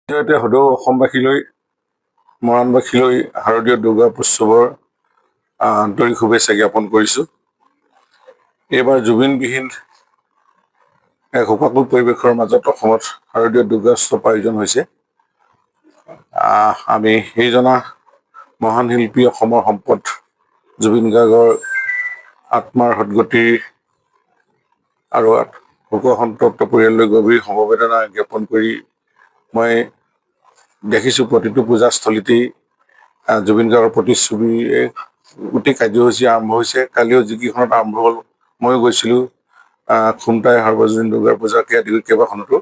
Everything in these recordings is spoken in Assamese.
দ্বিতীয়তে সদৌ অসমবাসীলৈ মৰাণবাসীলৈ শাৰদীয় দুৰ্গা উৎসৱৰ আন্তৰিক শুভেচ্ছা জ্ঞাপন কৰিছোঁ। এইবাৰ জুবিনবিহীন এক শোকাকুল পৰিৱেশৰ মাজত অসমত শাৰদীয় দুৰ্গা উৎসৱ আয়োজন হৈছে। আমি সেইজনা মহান শিল্পী, অসমৰ সম্পদ জুবিন গাৰ্গৰ আত্মাৰ সদ্গতিৰ আৰু শোকসন্তপ্ত পৰিয়াললৈ গভীৰ সমবেদনা জ্ঞাপন কৰি মই দেখিছোঁ প্ৰতিটো পূজাস্থলীতেই জুবিন গাৰ্গৰ প্ৰতিচ্ছবিৰে গোটেই কাৰ্যসূচী আৰম্ভ হৈছে। কালিও যিকেইখনত আৰম্ভ হ'ল, ময়ো গৈছিলোঁ খুমটাই সাৰ্বজনীন দুৰ্গা পূজাকে আদি কৰি কেইবাখনতো।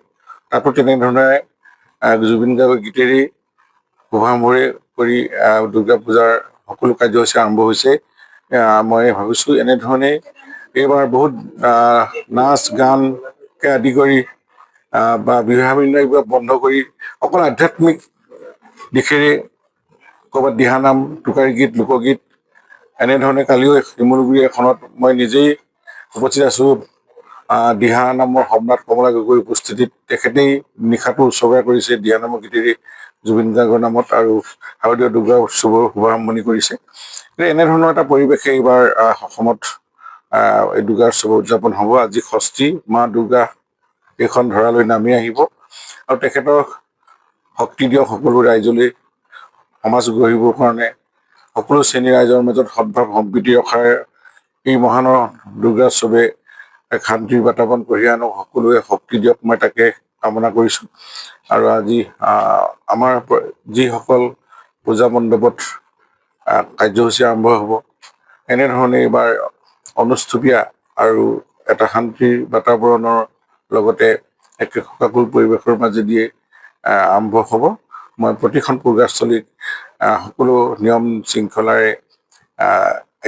তাতো তেনেধৰণে জুবিন গাৰ্গৰ গীতেৰেই শুভাৰম্ভৰে কৰি দুৰ্গা পূজাৰ সকলো কাৰ্যসূচী আৰম্ভ হৈছে। মই ভাবিছোঁ এনেধৰণেই এইবাৰ বহুত নাচ গানকে আদি কৰি বা বিবাহ এইবিলাক বন্ধ কৰি অকল আধ্যাত্মিক দিশেৰে ক'ৰবাত দিহানাম, টোকাৰী গীত, লোকগীত এনেধৰণে কালিও শিমলুগুৰি এখনত মই নিজেই উপস্থিত আছোঁ। দিহানামৰ সম্ৰাট কমলা গগৈৰ উপস্থিতিত তেখেতেই নিশাটো উৎসৰ্গা কৰিছে দিহানামৰ গীতেৰে জুবিন গাৰ্গৰ নামত আৰু শাৰদীয় দুৰ্গা উৎসৱৰ শুভাৰম্ভণি কৰিছে। এনেধৰণৰ এটা পৰিৱেশে এইবাৰ অসমত এই দুৰ্গা উৎসৱ উদযাপন হ'ব। আজি ষষ্ঠী, মা দুৰ্গা এইখন ধৰালৈ নামি আহিব আৰু তেখেতৰ শক্তি দিয়ক সকলো ৰাইজলৈ, সমাজ গঢ়িবৰ কাৰণে সকলো শ্ৰেণীৰ ৰাইজৰ মাজত সদ্ভাৱ সম্প্ৰীতি ৰখাৰ এই মহানৰ দুৰ্গা উৎসৱে এক শান্তিৰ বাতাৱৰণ কঢ়িয়াই আনক, সকলোৱে শক্তি দিয়ক, মই তাকে কামনা কৰিছোঁ। আৰু আজি আমাৰ যিসকল পূজা মণ্ডপত কাৰ্যসূচী আৰম্ভ হ'ব, এনেধৰণে এইবাৰ অনুষ্ঠুপীয়া আৰু এটা শান্তিৰ বাতাৱৰণৰ লগতে এক শোকাকুল পৰিৱেশৰ মাজেদিয়ে আৰম্ভ হ'ব। মই প্ৰতিখন পূজাস্থলীত সকলো নিয়ম শৃংখলাৰে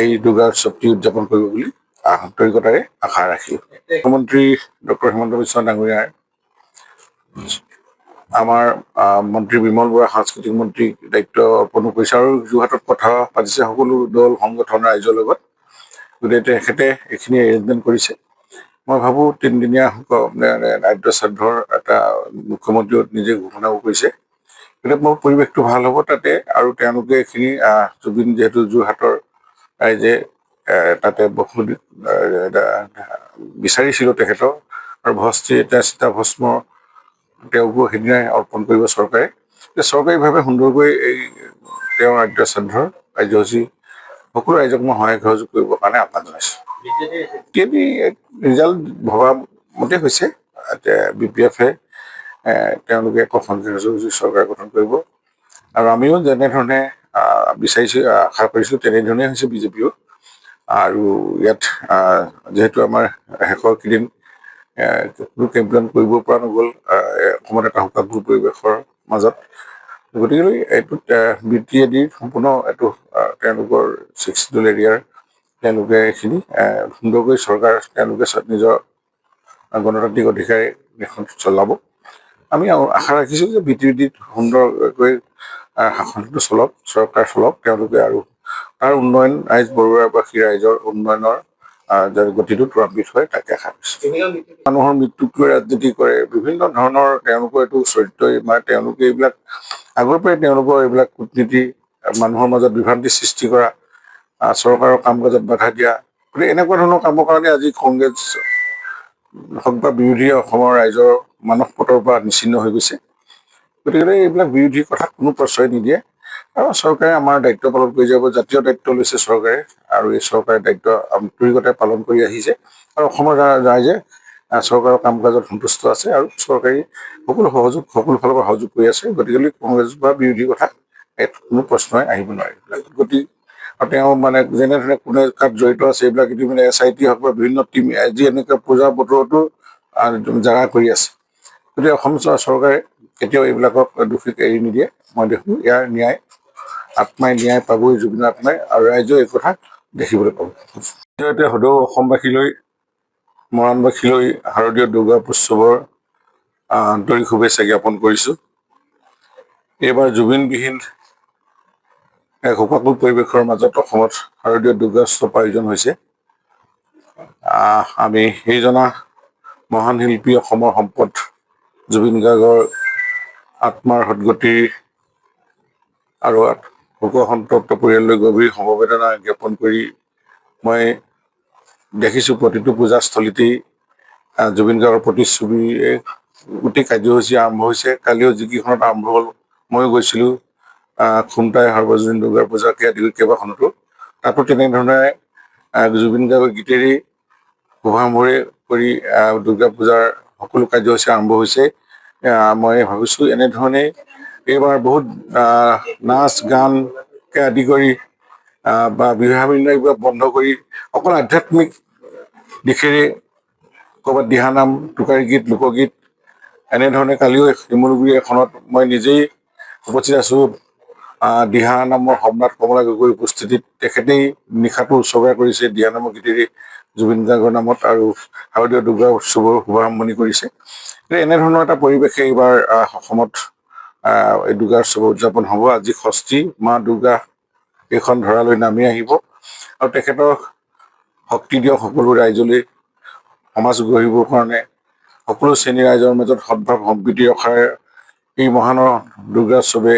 এই দুৰ্গা উৎসৱটি উদযাপন কৰিব বুলি আন্তৰিকতাৰে আশা ৰাখিলোঁ। মুখ্যমন্ত্ৰী ডক্টৰ হিমন্ত বিশ্ব ডাঙৰীয়াৰ আমাৰ মন্ত্ৰী বিমল বৰা সাংস্কৃতিক মন্ত্ৰীক দায়িত্ব অৰ্পণ কৰিছে আৰু যোৰহাটত কথা পাতিছে সকলো দল সংগঠন ৰাইজৰ লগত। গতিকে তেখেতে এইখিনি এৰেঞ্জমেণ্ট কৰিছে। মই ভাবোঁ 3 দিনীয়া ৰাজ্য শ্ৰাদ্ধৰ এটা মুখ্যমন্ত্ৰীও নিজে ঘোষণাও কৰিছে। গতিকে মোৰ পৰিৱেশটো ভাল হ'ব তাতে, আৰু তেওঁলোকে এইখিনি জুবিন যিহেতু যোৰহাটৰ ৰাইজে তাতে বহুত বিচাৰিছিলোঁ তেখেতক, আৰু চিতাভস্ম তেওঁকো সেইদিনাই অৰ্পণ কৰিব চৰকাৰে। চৰকাৰীভাৱে সুন্দৰকৈ এই তেওঁৰ ৰাজ্য শ্ৰাদ্ধৰ কাৰ্যসূচী সকলো ৰাইজক মই সহায় সহযোগ কৰিবৰ কাৰণে আহ্বান জনাইছোঁ। ৰিজাল্ট ভবা মতে হৈছে। BPF-এ তেওঁলোকে এক সংখ্যাগৰিষ্ঠ চৰকাৰ গঠন কৰিব, আৰু আমিও যেনেধৰণে বিচাৰিছোঁ, আশা কৰিছোঁ তেনেধৰণেই হৈছে BJP-ও। আৰু ইয়াত যিহেতু আমাৰ শেষৰ কেইদিন কোনো কেম্পেইন কৰিব পৰা নগ'ল অসমত এটা শোকাকুল পৰিৱেশৰ মাজত, গতিকে এইটোত BTAD সম্পূৰ্ণ এইটো তেওঁলোকৰ 6 শিডিউল এৰিয়াৰ তেওঁলোকে এইখিনি সুন্দৰকৈ চৰকাৰ তেওঁলোকে নিজৰ গণতান্ত্ৰিক অধিকাৰে দেশখন চলাব। আমি আশা ৰাখিছোঁ যে BTAD সুন্দৰকৈ শাসনটো চলক, চৰকাৰ চলক তেওঁলোকে, আৰু তাৰ উন্নয়ন ৰাইজ বৰুৱাবাসী ৰাইজৰ উন্নয়নৰ গতিটো ত্বৰান্বিত হয় তাকে আশা কৰিছোঁ। মানুহৰ মৃত্যুক লৈ ৰাজনীতি কৰে, বিভিন্ন ধৰণৰ তেওঁলোকৰ এইটো চৰিত্ৰই, মানে তেওঁলোকে এইবিলাক আগৰ পৰাই তেওঁলোকৰ এইবিলাক কূটনীতি, মানুহৰ মাজত বিভ্ৰান্তি সৃষ্টি কৰা, চৰকাৰৰ কাম কাজত বাধা দিয়া, গতিকে এনেকুৱা ধৰণৰ কামৰ কাৰণে আজি কংগ্ৰেছ হওক বা বিৰোধী অসমৰ ৰাইজৰ মানস পটৰ পৰা নিচ্ছিন্ন হৈ গৈছে। গতিকে এইবিলাক বিৰোধী কথাত কোনো প্ৰশ্ৰয় নিদিয়ে, আৰু চৰকাৰে আমাৰ দায়িত্ব পালন কৰি যাব। জাতীয় দায়িত্ব লৈছে চৰকাৰে, আৰু এই চৰকাৰে দায়িত্ব আন্তৰিকতাৰে পালন কৰি আহিছে, আৰু অসমৰ ৰাইজে চৰকাৰৰ কাম কাজত সন্তুষ্ট আছে, আৰু চৰকাৰী সকলো সকলো ফালৰ পৰা সহযোগ কৰি আছে। গতিকে কংগ্ৰেছ বা বিৰোধী কথা ইয়াত কোনো প্ৰশ্নই আহিব নোৱাৰে। গতিকে আৰু তেওঁ মানে যেনেধৰণে কোনে কাত জড়িত আছে এইবিলাক ইতিমধ্যে SIT হওক বা বিভিন্ন টীম আজি এনেকৈ পূজাৰ বতৰতো জাগা কৰি আছে। গতিকে অসম চৰকাৰে কেতিয়াও এইবিলাকক দোষীক এৰি নিদিয়ে। মই দেখোঁ ইয়াৰ আত্মাই ন্যায় পাবই, জুবিনৰ আত্মাই, আৰু ৰাইজেও এই কথা দেখিবলৈ পাব। দ্বিতীয়তে সদৌ অসমবাসীলৈ মৰাণবাসীলৈ শাৰদীয় দুৰ্গা উৎসৱৰ আন্তৰিক শুভেচ্ছা জ্ঞাপন কৰিছোঁ। এইবাৰ জুবিনবিহীন এক শোকাকুল পৰিৱেশৰ মাজত অসমত শাৰদীয় দুৰ্গা উৎসৱ আয়োজন হৈছে। আমি সেইজনা মহান শিল্পী, অসমৰ সম্পদ জুবিন গাৰ্গৰ আত্মাৰ সদ্গতি আৰু শোকসন্তপ্ত পৰিয়াললৈ গভীৰ সমবেদনা জ্ঞাপন কৰি মই দেখিছোঁ প্ৰতিটো পূজাস্থলীতেই জুবিন গাৰ্গৰ প্ৰতিচ্ছবিৰে গোটেই কাৰ্যসূচী আৰম্ভ হৈছে। কালিও যিকেইখনত আৰম্ভ হ'ল ময়ো গৈছিলোঁ, খুমটাই সাৰ্বজনীন দুৰ্গা পূজাকে আদি কৰি কেইবাখনতো, তাতো তেনেধৰণে জুবিন গাৰ্গৰ গীতেৰেই শুভাৰম্ভৰে কৰি দুৰ্গা পূজাৰ সকলো কাৰ্যসূচী আৰম্ভ হৈছে। মই ভাবিছোঁ এনেধৰণে এইবাৰ বহুত নাচ গানকে আদি কৰি বা বিবাহ এইবিলাক বন্ধ কৰি অকল আধ্যাত্মিক দিশেৰে ক'ৰবাত দিহানাম, টোকাৰী গীত, লোকগীত এনেধৰণে কালিও শিমলুগুৰি এখনত মই নিজেই উপস্থিত আছোঁ। দিহানামৰ সম্ৰাট কমলা গগৈৰ উপস্থিতিত তেখেতেই নিশাটো উৎসৰ্গা কৰিছে দিহানামৰ গীতেৰে জুবিন গাৰ্গৰ নামত আৰু শাৰদীয় দুৰ্গা উৎসৱৰ শুভাৰম্ভণি কৰিছে। এনেধৰণৰ এটা পৰিৱেশে এইবাৰ অসমত এই দুৰ্গা উৎসৱ উদযাপন হ'ব। আজি ষষ্ঠী, মা দুৰ্গা এইখন ধৰালৈ নামি আহিব আৰু তেখেতৰ শক্তি দিয়ক সকলো ৰাইজলৈ, সমাজ গঢ়িবৰ কাৰণে সকলো শ্ৰেণীৰ ৰাইজৰ মাজত সদ্ভাৱ সম্প্ৰীতি ৰখাৰ এই মহানৰ দুৰ্গা উৎসৱে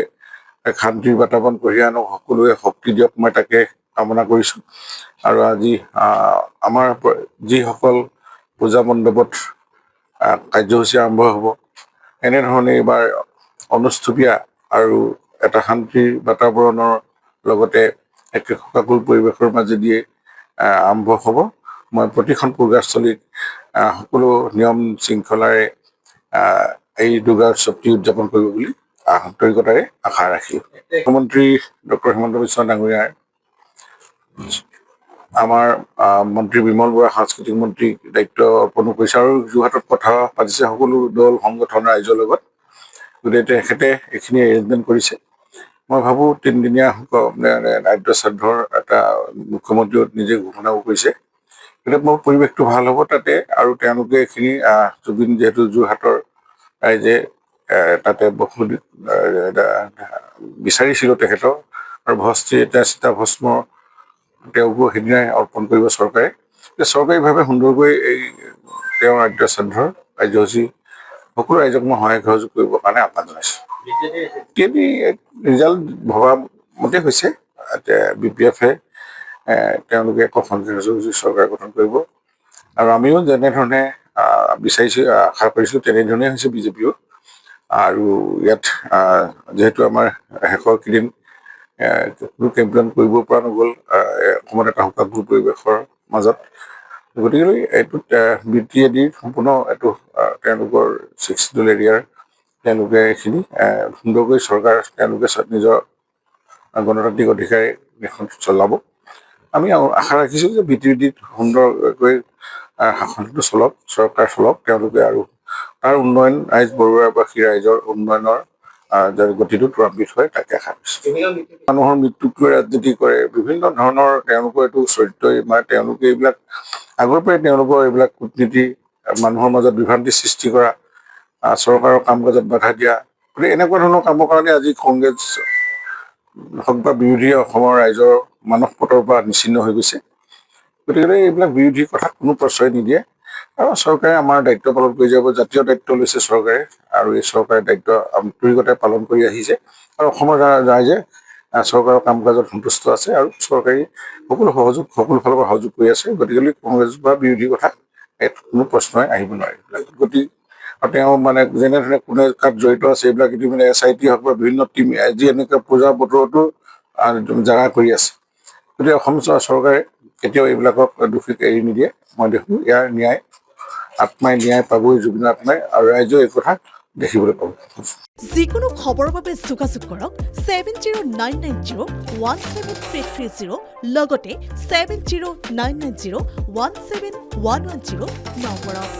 এক শান্তিৰ বাতাৱৰণ কঢ়িয়াই আনক, সকলোৱে শক্তি দিয়ক, মই তাকে কামনা কৰিছোঁ। আৰু আজি আমাৰ যিসকল পূজা মণ্ডপত কাৰ্যসূচী আৰম্ভ হ'ব, এনেধৰণে এইবাৰ অনুষ্ঠুপীয়া আৰু এটা শান্তিৰ বাতাৱৰণৰ লগতে এক শোকাকুল পৰিৱেশৰ মাজেদিয়ে আৰম্ভ হ'ব। মই প্ৰতিখন পূজাস্থলীত সকলো নিয়ম শৃংখলাৰে এই দুৰ্গা উৎসৱটি উদযাপন কৰিব বুলি আন্তৰিকতাৰে আশা ৰাখিলোঁ। মুখ্যমন্ত্ৰী ডক্টৰ হিমন্ত বিশ্ব ডাঙৰীয়াৰ আমাৰ মন্ত্ৰী বিমল বৰা সাংস্কৃতিক মন্ত্ৰীক দায়িত্ব অৰ্পণ কৰিছে আৰু যোৰহাটত কথা পাতিছে সকলো দল সংগঠন ৰাইজৰ লগত। গতিকে তেখেতে এইখিনি এৰেঞ্জমেণ্ট কৰিছে। মই ভাবোঁ 3 দিনীয়া ৰাজ্য শ্ৰাদ্ধৰ এটা মুখ্যমন্ত্ৰীও নিজে ঘোষণাও কৰিছে। গতিকে মোৰ পৰিৱেশটো ভাল হ'ব তাতে, আৰু তেওঁলোকে এইখিনি জুবিন যিহেতু যোৰহাটৰ ৰাইজে তাতে বহুত বিচাৰিছিলোঁ তেখেতৰ, আৰু ভস্ত্ৰী এটা চিতাভস্ম তেওঁকো সেইদিনাই অৰ্পণ কৰিব চৰকাৰে। চৰকাৰীভাৱে সুন্দৰকৈ এই তেওঁৰ ৰাজ্য শ্ৰাদ্ধৰ কাৰ্যসূচী সকলো ৰাইজক মই সহায় সহযোগ কৰিবৰ কাৰণে আহ্বান জনাইছোঁ। ৰিজাল্ট ভবা মতে হৈছে। BPF-এ তেওঁলোকে এক সংখ্যাগৰিষ্ঠ চৰকাৰ গঠন কৰিব আৰু আমিও যেনেধৰণে বিচাৰিছোঁ, আশা কৰিছোঁ তেনেধৰণেই হৈছে BJP-ও। আৰু ইয়াত যিহেতু আমাৰ শেষৰ কেইদিন কোনো কেম্পেইন কৰিব পৰা নগ'ল অসমত এটা শোকাকুল পৰিৱেশৰ মাজত, গতিকে এইটোত BTAD সম্পূৰ্ণ এইটো তেওঁলোকৰ 6 শিডিউল এৰিয়াৰ তেওঁলোকে এইখিনি সুন্দৰকৈ চৰকাৰ তেওঁলোকে নিজৰ গণতান্ত্ৰিক অধিকাৰে দেশখন চলাব। আমি আশা ৰাখিছোঁ যে BTAD সুন্দৰকৈ শাসনটো চলক, চৰকাৰ চলক তেওঁলোকে, আৰু তাৰ উন্নয়ন ৰাইজ বৰুৱাবাসী ৰাইজৰ উন্নয়নৰ গতিটো ত্বৰান্বিত হয় তাকে আশা কৰিছোঁ। মানুহৰ মৃত্যুক লৈ ৰাজনীতি কৰে, বিভিন্ন ধৰণৰ তেওঁলোকৰ এইটো চৰিত্ৰই, মানে তেওঁলোকে এইবিলাক আগৰ পৰাই তেওঁলোকৰ এইবিলাক কূটনীতি, মানুহৰ মাজত বিভ্ৰান্তি সৃষ্টি কৰা, চৰকাৰৰ কাম কাজত বাধা দিয়া, গতিকে এনেকুৱা ধৰণৰ কামৰ কাৰণে আজি কংগ্ৰেছ হওক বা বিৰোধী অসমৰ ৰাইজৰ মানস পটৰ পৰা নিশ্চিন্ন হৈ গৈছে। গতিকে এইবিলাক বিৰোধী কথাত কোনো প্ৰশ্ৰয় নিদিয়ে আৰু চৰকাৰে আমাৰ দায়িত্ব পালন কৰি যাব। জাতীয় দায়িত্ব লৈছে চৰকাৰে আৰু এই চৰকাৰে দায়িত্ব আন্তৰিকতাৰে পালন কৰি আহিছে আৰু অসমৰ ৰাইজে চৰকাৰৰ কাম কাজত সন্তুষ্ট আছে আৰু চৰকাৰী সকলো ফালৰ পৰা সহযোগ কৰি আছে। গতিকে কংগ্ৰেছ বা বিৰোধী কথা ইয়াত কোনো প্ৰশ্নই আহিব নোৱাৰে। গতিকে আৰু তেওঁ মানে যেনেধৰণে কোনে কাত জড়িত আছে এইবিলাক ইতিমধ্যে SIT হওক বা বিভিন্ন টীম আজি এনেকৈ পূজাৰ বতৰতো জাগা কৰি আছে। গতিকে অসম চৰকাৰে কেতিয়াও এইবিলাকক দোষীক এৰি নিদিয়ে। মই দেখোঁ ইয়াৰ ন্যায় আত্মাই ন্যায় পাবই, জুবিনৰ আত্মাই, আৰু ৰাইজেও এই কথা দেখিবলৈ পাব। যিকোনো খবৰৰ বাবে যোগাযোগ কৰক 7099017330 লগতে 7099017110 নম্বৰত।